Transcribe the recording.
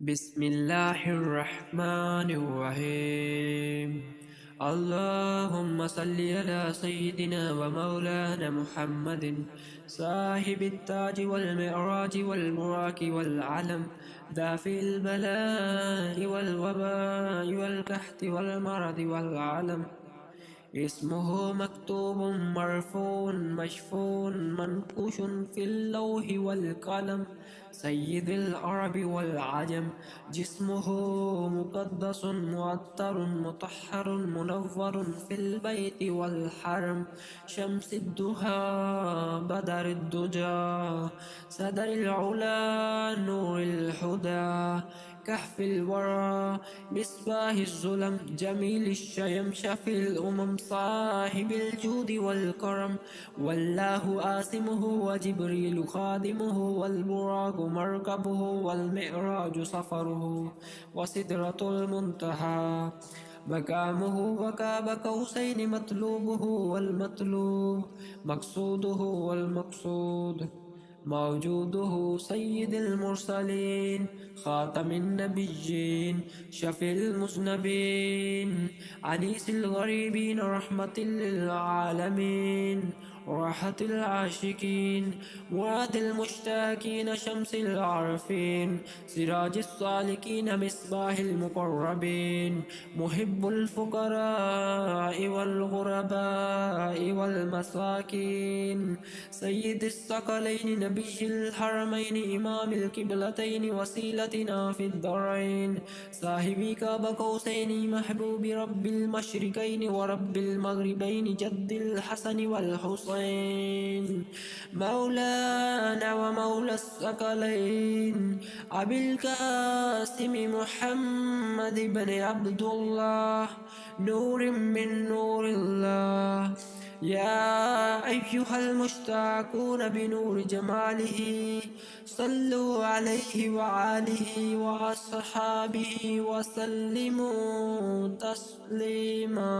بسم الله الرحمن الرحيم. اللهم صل على سيدنا ومولانا محمد صاحب التاج والمعراج والبراق والعلم، دافع البلاء والوباء والقحط والمرض والعلم. اسمه مكتوب مرفوع مشفوع منقوش في اللوح والقلم، سيد العرب والعجم. جسمه مقدس معطر مطهر منور في البيت والحرم، شمس الدهى بدر الدجى صدر العلا نور الهدى، كهف الورى مصباح الظلم، جميل الشيم شفي الأمم، صاحب الجود والكرم. والله آسمه وجبريل خادمه، والبراق مركبه والمعراج سفره، وسدرة المنتهى مقامه، وقاب قوسين مطلوبه والمطلوب، مقصوده والمقصود، موجوده سيد المرسلين، خاتم النبيين، شفي المذنبين، أنيس الغريبين، رحمة للعالمين، راحة العاشقين، مراد المشتاقين، شمس العارفين، سراج السالكين، مصباح المقربين، محب الفقراء والغرباء والمساكين، سيد الثقلين، نبي الحرمين، إمام القبلتين، وسيلتنا في الدارين، صاحب كعب قوسين، محبوب رب المشرقين ورب المغربين، جد الحسن والحسين، مولانا ومولى الثقلين، أبي القاسم محمد بن عبد الله، نور من نور الله. يا أيها المشتاقون بنور جماله، صلوا عليه وآله وأصحابه وسلموا تسليما.